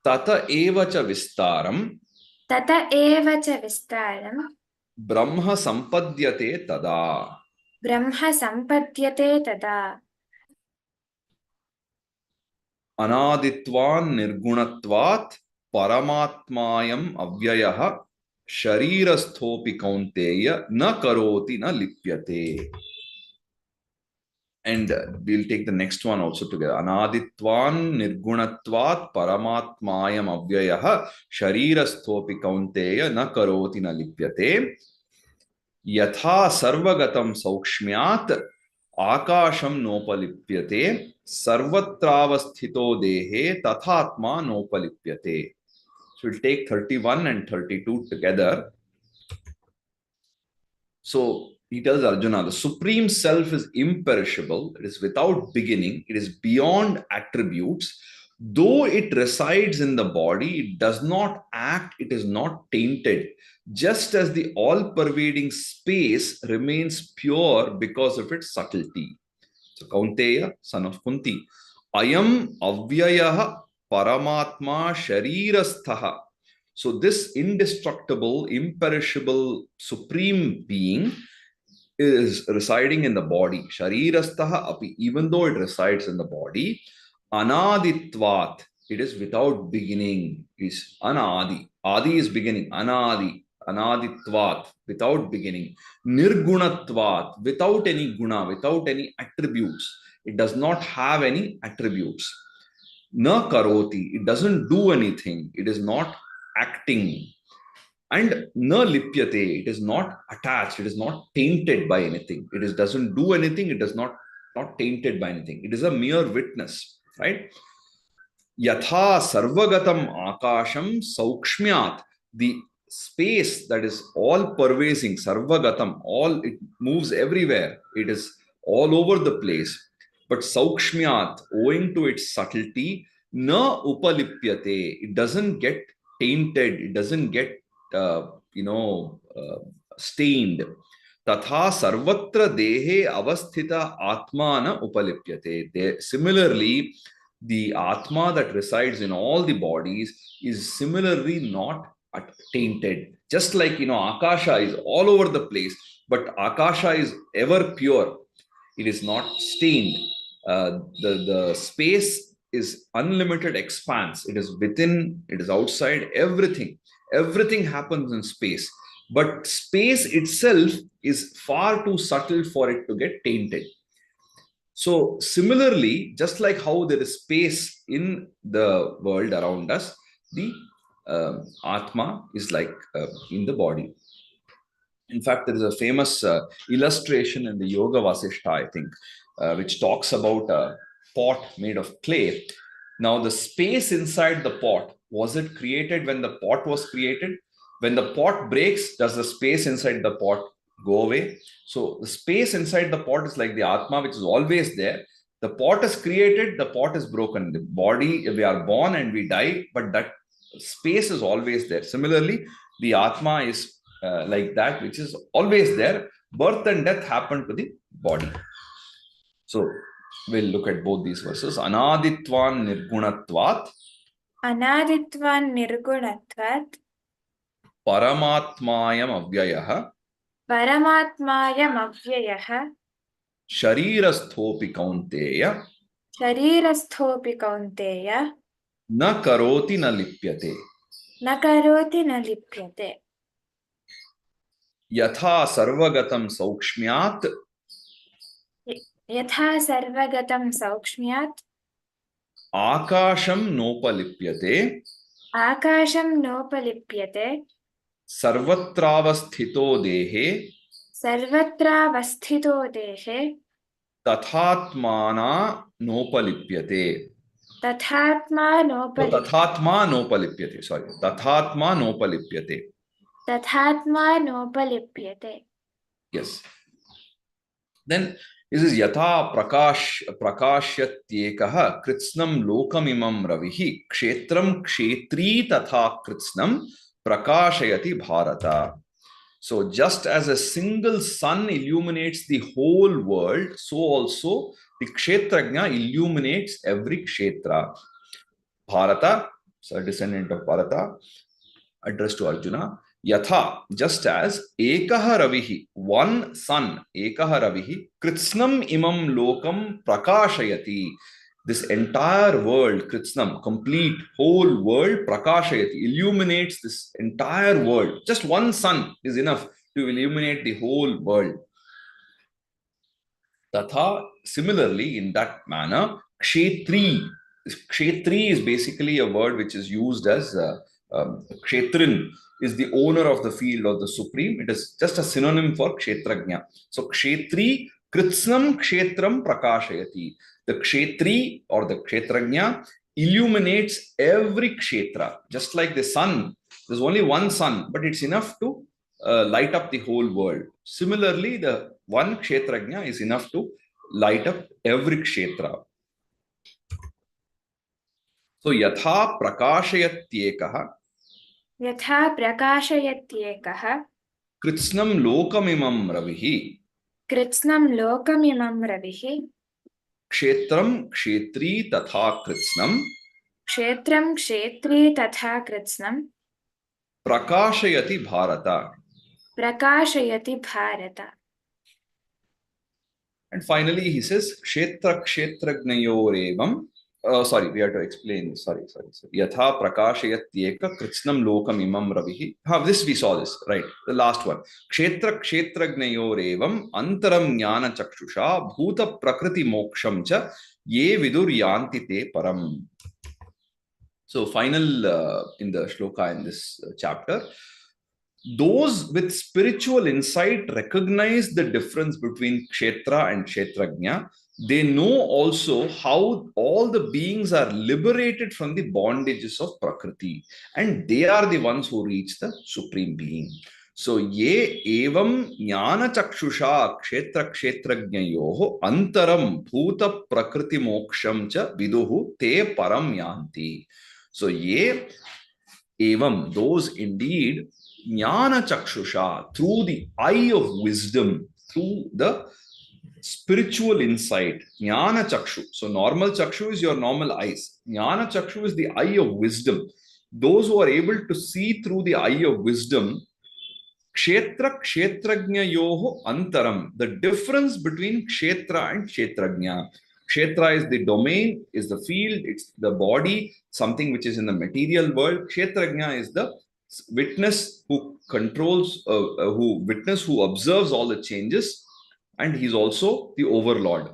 tata eva cha vistaram तत एव च विस्तारम् brahma sampadyate tada. ब्रह्म सम्पद्यते तदा. Anaditvan nirgunatvat paramatmayam avyayah sharirasthopi kaunteya na karoti na lipyate. And we'll take the next one also together. Anaditvan nirgunatvat paramatmayam avyayah sharirasthopi kaunteya na karoti na lipyate. Yatha sarvagatam saukshmyat akasham nopalipyate sarvatravasthito dehe tathatma nopalipyate. So we'll take 31 and 32 together. So he tells Arjuna, the supreme self is imperishable, it is without beginning, it is beyond attributes. Though it resides in the body, it does not act, it is not tainted. Just as the all-pervading space remains pure because of its subtlety. So Kaunteya, son of Kunti, Ayam avyayah paramatma sharirasthaha. So this indestructible, imperishable, supreme being is residing in the body. Sharirasthaha api, even though it resides in the body, anaditvat, it is without beginning, is anadi. Adi is beginning, anadi, anaditvat, without beginning. Nirgunatvat, without any guna, without any attributes. It does not have any attributes. Na karoti, it doesn't do anything, it is not acting. And na lipyate, it is not attached, it is not tainted by anything. It doesn't do anything, it does not tainted by anything. It is a mere witness, right? Yatha sarvagatam akasham saukshmyat, the space that is all pervasive, sarvagatam, all, it moves everywhere, it is all over the place. But saukshmyat, owing to its subtlety, na upalipyate, it doesn't get tainted, it doesn't get stained. Tatha sarvatra dehe avasthita atmana upalipyate. Similarly, the atma that resides in all the bodies is similarly not tainted. Just like, akasha is all over the place, but akasha is ever pure. It is not stained. The space is unlimited expanse. It is within, it is outside, everything happens in space, but space itself is far too subtle for it to get tainted. So similarly, just like how there is space in the world around us, the Atma is like in the body. In fact, there is a famous illustration in the Yoga Vasishtha, I think, which talks about a pot made of clay. Now, the space inside the pot, was it created when the pot was created? When the pot breaks, does the space inside the pot go away? So the space inside the pot is like the Atma, which is always there. The pot is created, the pot is broken. The body, we are born and we die, but that space is always there. Similarly, the Atma is like that, which is always there. Birth and death happen to the body. So we'll look at both these verses. Anaditvan nirgunatvat. Anaditvan nirgunatvat. Paramatmayam avyayah. Paramatmayam avyayah. Sharirasthopi kaunteya. Sharirasthopi kaunteya. Na karoti na lipyate. Na karoti na lipyate. Yatha sarvagatam saukshmyat. Yatha sarvagatam saukshmyat. Akasham nopalipyate. Akasham nopalipyate. Sarvatravasthito dehe. Sarvatravasthito dehe. Tathatmana nopalipyate. Tathatma nopalipyate. Tathatma nopalipyate. Sorry. Tathatma nopalipyate. Tathatma nopalipyate. Yes. Then this is yatha prakashyatyeekah kritsnam lokamimam ravihi kshetram kshetri tatha kritsnam prakashayati bharata. So just as a single sun illuminates the whole world, so also the kshetrajna illuminates every kshetra. Bharata, so a descendant of Bharata, addressed to Arjuna. Yatha, just as Ekaha Ravihi, one sun, Ekaha Ravihi, Kritsnam imam lokam prakashayati. This entire world, Kritsnam, complete whole world, prakashayati, illuminates this entire world. Just one sun is enough to illuminate the whole world. Tatha, similarly, in that manner, kshetri. Kshetri is basically a word which is used as kshetrin is the owner of the field or the supreme. It is just a synonym for kshetrajna. So kshetri, kritsnam kshetram prakashayati. The kshetri or the kshetrajna illuminates every kshetra. Just like the sun, there's only one sun, but it's enough to light up the whole world. Similarly, the one kshetrajna is enough to light up every kshetra. So, yatha prakashayatyekah यथा प्रकाशयत्येकः kritsnam lokamimam ravihi कृत्स्नं लोकमिमं रविः kshetram kshetri tatha kritsnam क्षेत्रं क्षेत्री तथा कृत्स्नं prakashayati bharata. प्रकाशयति Bharat. And finally, he says, kshetra kshetragnayorevam. Sorry, we have to explain. Sorry. Yatha prakashayatyeka kritsnam lokam imam ravihi. This we saw this, right? The last one. Kshetra kshetragnayorevam antaram jnana chakshusha bhuta prakriti moksham cha ye vidur yanti te param. So, final in the shloka in this chapter. Those with spiritual insight recognize the difference between kshetra and kshetrajna. They know also how all the beings are liberated from the bondages of Prakriti, and they are the ones who reach the Supreme Being. So, ye evam jnana chakshusha kshetra kshetrajnayoho antaram bhuta prakriti moksham cha viduhu te param yanti. So, ye evam, those indeed jnana chakshusha, through the eye of wisdom, through the spiritual insight, jnana chakshu. So normal chakshu is your normal eyes. Jnana chakshu is the eye of wisdom. Those who are able to see through the eye of wisdom, kshetra kshetrajnayoho antaram, the difference between kshetra and kshetrajna. Kshetra is the domain, is the field, it's the body, something which is in the material world. Kshetrajna is the witness who controls, who observes all the changes, and he's also the overlord.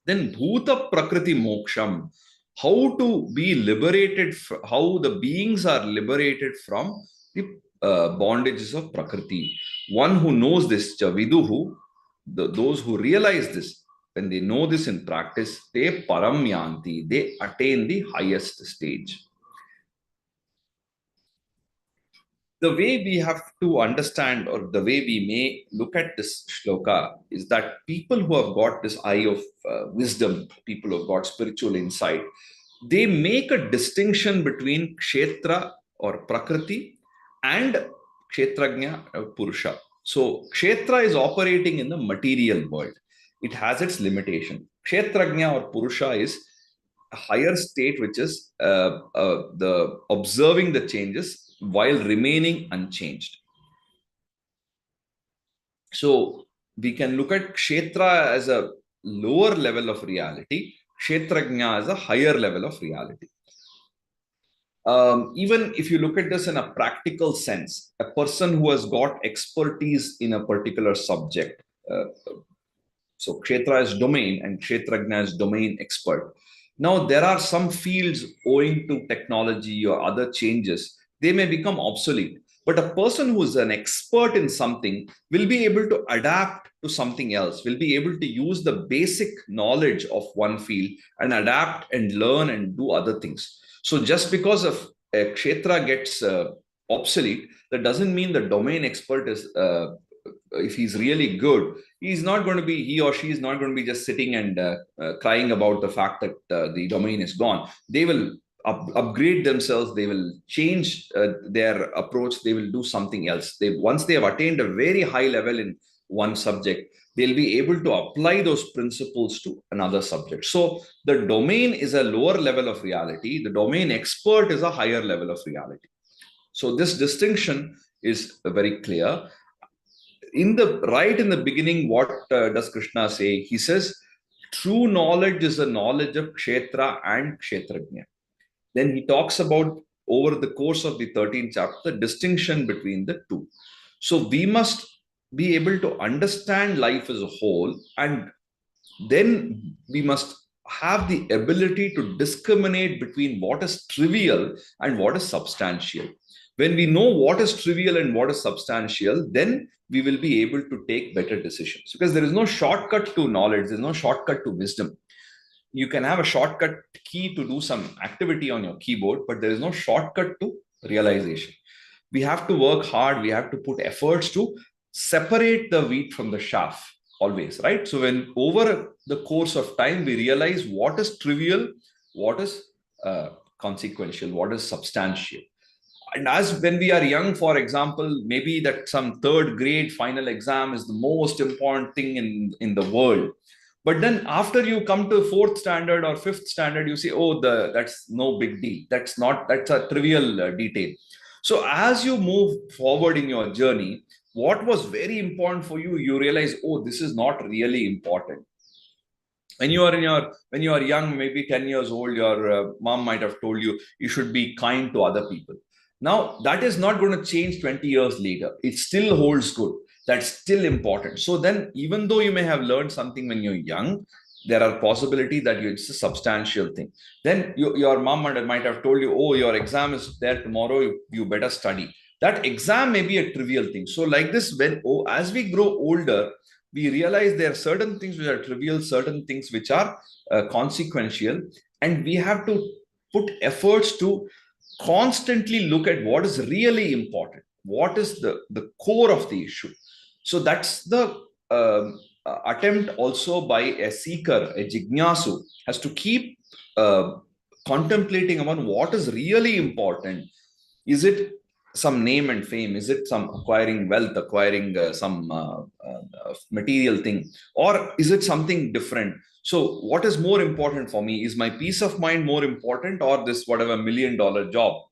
Then bhuta prakriti moksham, how to be liberated, how the beings are liberated from the bondages of prakriti. One who knows this, viduhu, those who realize this, when they know this in practice, they paramyanti, they attain the highest stage. The way we have to understand, or the way we may look at this shloka, is that people who have got this eye of wisdom, people who have got spiritual insight, they make a distinction between kshetra or prakriti and kshetrajna or purusha. So kshetra is operating in the material world. It has its limitation. Kshetrajna or purusha is a higher state, which is the observing the changes while remaining unchanged. So we can look at kshetra as a lower level of reality, kshetrajna as a higher level of reality. Even if you look at this in a practical sense, a person who has got expertise in a particular subject, so kshetra is domain and kshetrajna is domain expert. Now there are some fields owing to technology or other changes, they may become obsolete. But a person who is an expert in something will be able to adapt to something else, will be able to use the basic knowledge of one field and adapt and learn and do other things. So just because of a kshetra gets obsolete, that doesn't mean the domain expert is, if he's really good, he or she is not going to be just sitting and crying about the fact that the domain is gone. They will upgrade themselves, they will change their approach, they will do something else. Once they have attained a very high level in one subject, they'll be able to apply those principles to another subject. So the domain is a lower level of reality, the domain expert is a higher level of reality. So this distinction is very clear. Right in the beginning, what does Krishna say? He says, True knowledge is a knowledge of Kshetra and Kshetrajna. Then he talks about, over the course of the 13th chapter, the distinction between the two. So we must be able to understand life as a whole, and then we must have the ability to discriminate between what is trivial and what is substantial. When we know what is trivial and what is substantial, then we will be able to take better decisions, because there is no shortcut to knowledge, there's no shortcut to wisdom. You can have a shortcut key to do some activity on your keyboard, but there is no shortcut to realization. We have to work hard, we have to put efforts to separate the wheat from the chaff always, right? So when over the course of time we realize what is trivial, what is consequential, what is substantial. And as when we are young, for example, maybe that some third grade final exam is the most important thing in the world. But then after you come to fourth standard or fifth standard, you say, oh, that's no big deal. That's a trivial detail. So as you move forward in your journey, what was very important for you, you realize, oh, this is not really important. When you are young, maybe 10 years old, your mom might have told you you should be kind to other people. Now that is not going to change 20 years later. It still holds good. That's still important. So then, even though you may have learned something when you're young, there are possibility that it's a substantial thing. Then your mom might have told you, oh, your exam is there tomorrow, you better study. That exam may be a trivial thing. So like this, as we grow older, we realize there are certain things which are trivial, certain things which are consequential, and we have to put efforts to constantly look at what is really important, what is the core of the issue. So that's the attempt also by a seeker, a jignasu, has to keep contemplating upon what is really important. Is it some name and fame? Is it some acquiring wealth, acquiring some material thing? Or is it something different? So what is more important for me? Is my peace of mind more important, or this whatever $1 million job?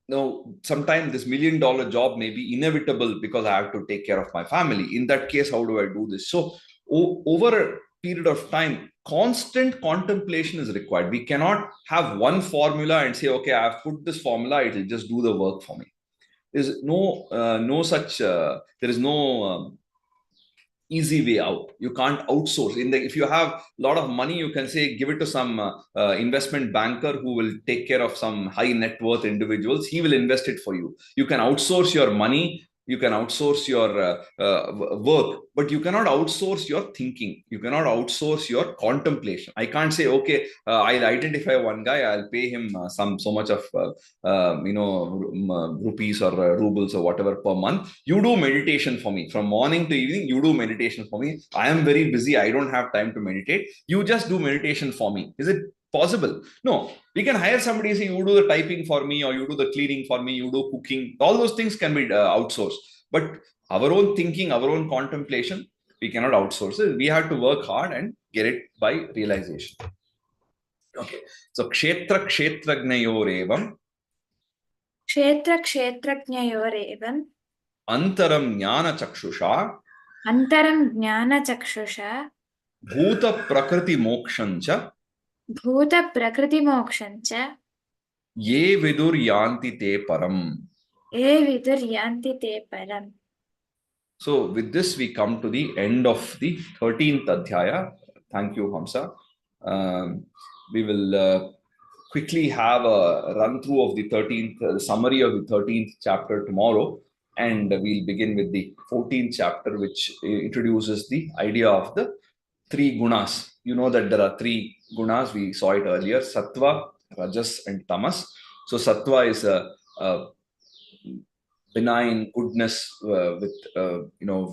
Now, sometimes this $1 million job may be inevitable because I have to take care of my family. In that case, how do I do this? So over a period of time, constant contemplation is required. We cannot have one formula and say, okay, I've put this formula, it will just do the work for me. There's no such, there is no easy way out. You can't outsource. If you have a lot of money, you can say give it to some investment banker who will take care of some high net worth individuals. He will invest it for you. You can outsource your money, you can outsource your work, but you cannot outsource your thinking. You cannot outsource your contemplation. I can't say, okay, I'll identify one guy, I'll pay him so much of rupees or rubles or whatever per month. You do meditation for me from morning to evening. You do meditation for me. I am very busy, I don't have time to meditate. You just do meditation for me. Is it possible? No. We can hire somebody, say, you do the typing for me, or you do the cleaning for me, you do cooking. All those things can be outsourced. But our own thinking, our own contemplation, we cannot outsource it. We have to work hard and get it by realization. Okay. So kshetra kshetragnayorevam क्षेत्रक्षेत्रज्ञयोरेवम् antaram jnana chakshusha अन्तरं ज्ञानचक्षुषा bhuta prakriti mokshancha भूतप्रकृतिमोक्षं च ye vidur yanti te param. ये विदुर्यान्ति ते परम्. So with this, we come to the end of the 13th Adhyaya. Thank you, Hamsa. We will quickly have a run through of the 13th, summary of the 13th chapter tomorrow. And we'll begin with the 14th chapter, which introduces the idea of the three gunas. You know that there are three gunas. We saw it earlier: Sattva, Rajas, and Tamas. So Sattva is a benign goodness with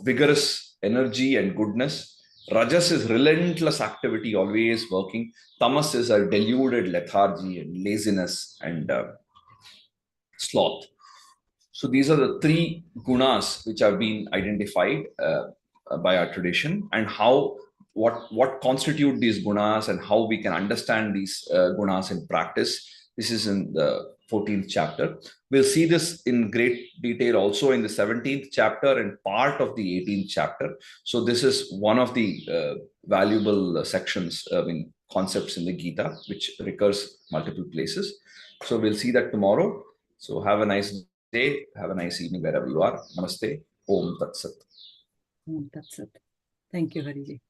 vigorous energy and goodness. Rajas is relentless activity, always working. Tamas is a deluded lethargy and laziness and sloth. So these are the three gunas which have been identified by our tradition, and what constitute these gunas and how we can understand these gunas in practice. This is in the 14th chapter. We'll see this in great detail also in the 17th chapter and part of the 18th chapter. So this is one of the valuable sections, concepts in the Gita, which recurs multiple places. So we'll see that tomorrow. So have a nice day. Have a nice evening wherever you are. Namaste. Om Tat Sat. Om Tat Sat. Thank you, Hariji.